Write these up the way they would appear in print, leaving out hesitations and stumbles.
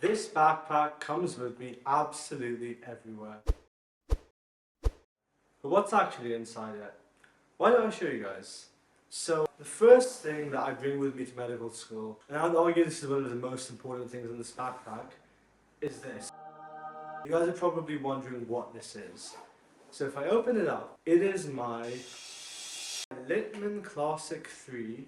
This backpack comes with me absolutely everywhere. But what's actually inside it? Why don't I show you guys? So, the first thing that I bring with me to medical school, and I'd argue this is one of the most important things in this backpack, is this. You guys are probably wondering what this is. So if I open it up, it is my Littmann Classic 3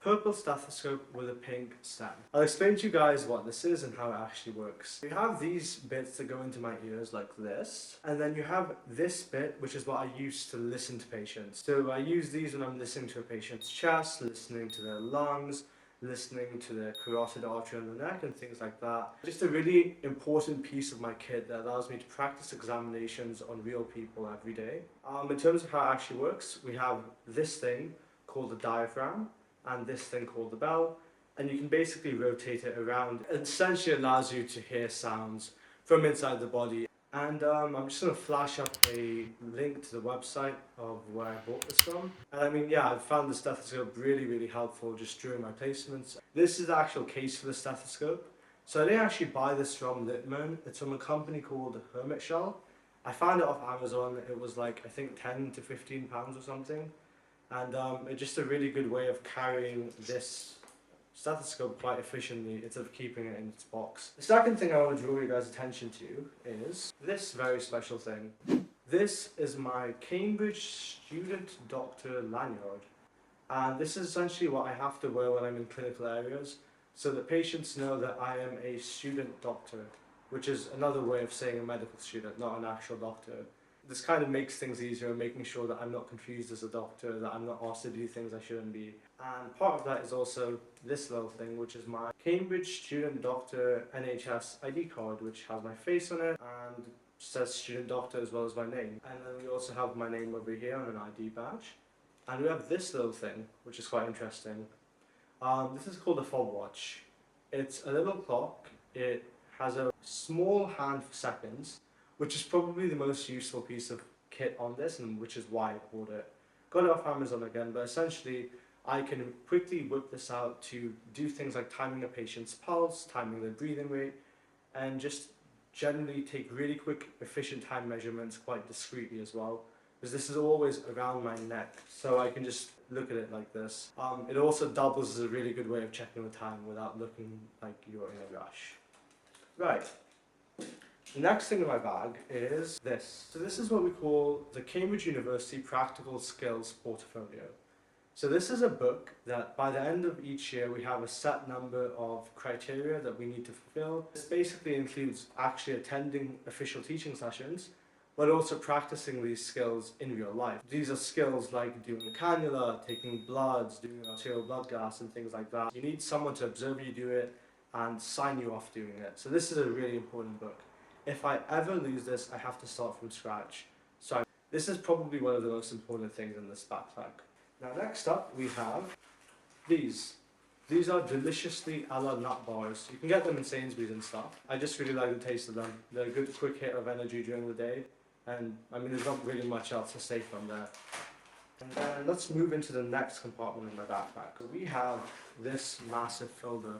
purple stethoscope with a pink stem. I'll explain to you guys what this is and how it actually works. You have these bits that go into my ears like this, and then you have this bit which is what I use to listen to patients. So I use these when I'm listening to a patient's chest, listening to their lungs, listening to the carotid artery on the neck and things like that. Just a really important piece of my kit that allows me to practice examinations on real people every day. In terms of how it actually works, we have this thing called the diaphragm and this thing called the bell, and you can basically rotate it around. It essentially allows you to hear sounds from inside the body. And I'm just going to flash up a link to the website of where I bought this from. And I mean, yeah, I found the stethoscope really helpful just during my placements. This is the actual case for the stethoscope. So I didn't actually buy this from Littmann. It's from a company called Hermit Shell. I found it off Amazon. It was like, I think 10 to 15 pounds or something. And it's just a really good way of carrying this stethoscope quite efficiently instead of keeping it in its box. The second thing I want to draw you guys' attention to is this very special thing. This is my Cambridge Student Doctor lanyard. And this is essentially what I have to wear when I'm in clinical areas so that patients know that I am a student doctor, which is another way of saying a medical student, not an actual doctor. This kind of makes things easier, making sure that I'm not confused as a doctor, that I'm not asked to do things I shouldn't be. And part of that is also this little thing, which is my Cambridge Student Doctor NHS ID card, which has my face on it and says Student Doctor as well as my name. And then we also have my name over here on an ID badge. And we have this little thing, which is quite interesting. This is called a fob watch. It's a little clock. It has a small hand for seconds, which is probably the most useful piece of kit on this, and which is why I bought it. Got it off Amazon again, but essentially I can quickly whip this out to do things like timing a patient's pulse, timing their breathing rate, and just generally take really quick, efficient time measurements quite discreetly as well, because this is always around my neck, so I can just look at it like this. It also doubles as a really good way of checking the time without looking like you're in a rush. Right. The next thing in my bag is this. So this is what we call the Cambridge University Practical Skills Portfolio. So this is a book that by the end of each year we have a set number of criteria that we need to fulfill. This basically includes actually attending official teaching sessions, but also practicing these skills in real life. These are skills like doing a cannula, taking bloods, doing arterial blood gas and things like that. You need someone to observe you do it and sign you off doing it. So this is a really important book. If I ever lose this, I have to start from scratch. So this is probably one of the most important things in this backpack. Now next up we have these. These are deliciously a la nut bars. You can get them in Sainsbury's and stuff. I just really like the taste of them. They're a good quick hit of energy during the day. And I mean there's not really much else to say from there. And then let's move into the next compartment in my backpack. We have this massive folder.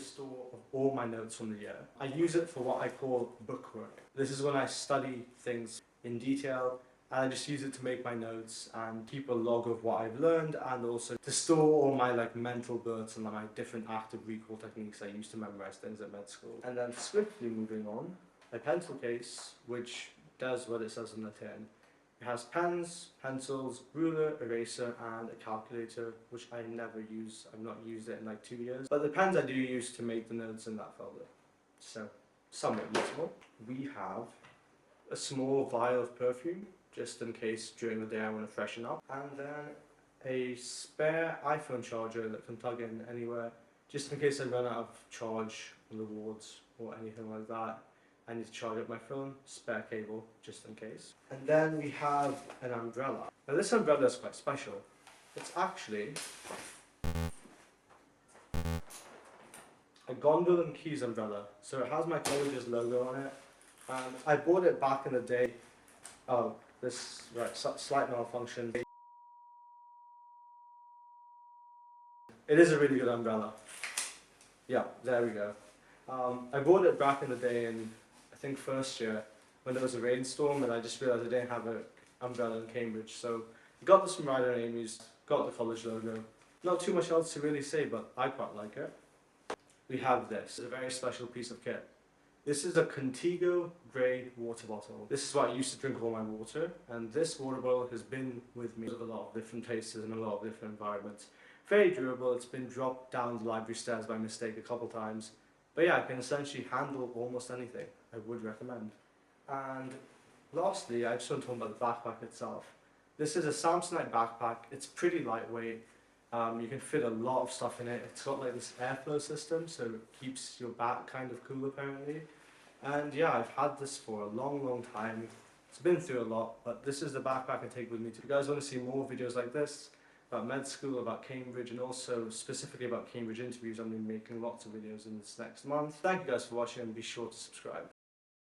Store of all my notes from the year. I use it for what I call bookwork. This is when I study things in detail, and I just use it to make my notes and keep a log of what I've learned, and also to store all my mental bursts and my different active recall techniques I use to memorize things at med school. And then swiftly moving on, a pencil case which does what it says on the tin. It has pens, pencils, ruler, eraser, and a calculator, which I never use. I've not used it in like 2 years. But the pens I do use to make the notes in that folder. So, somewhat useful. We have a small vial of perfume, just in case during the day I want to freshen up. And then a spare iPhone charger that can plug in anywhere, just in case I run out of charge on the wards or anything like that. I need to charge up my phone, spare cable, just in case. And then we have an umbrella. Now this umbrella is quite special. It's actually a Gondel and Keys umbrella. So it has my college's logo on it. And I bought it back in the day. Oh, this, right, slight malfunction. It is a really good umbrella. Yeah, there we go. I bought it back in the day in, I think, first year when there was a rainstorm, and I just realised I didn't have an umbrella in Cambridge. So I got this from Ryder and Amy's, got the college logo. Not too much else to really say, but I quite like it. We have this, a very special piece of kit. This is a Contigo grey water bottle. This is what I used to drink all my water, and this water bottle has been with me with a lot of different places and a lot of different environments. Very durable. It's been dropped down the library stairs by mistake a couple times. But yeah, it can essentially handle almost anything. I would recommend. And lastly, I just want to talk about the backpack itself. This is a Samsonite backpack. It's pretty lightweight. You can fit a lot of stuff in it. It's got like this airflow system, so it keeps your back kind of cool apparently. And yeah, I've had this for a long time. It's been through a lot, but this is the backpack I take with me. If you guys want to see more videos like this, about med school, about Cambridge, and also specifically about Cambridge interviews, I'm going to be making lots of videos in this next month. Thank you guys for watching, and be sure to subscribe.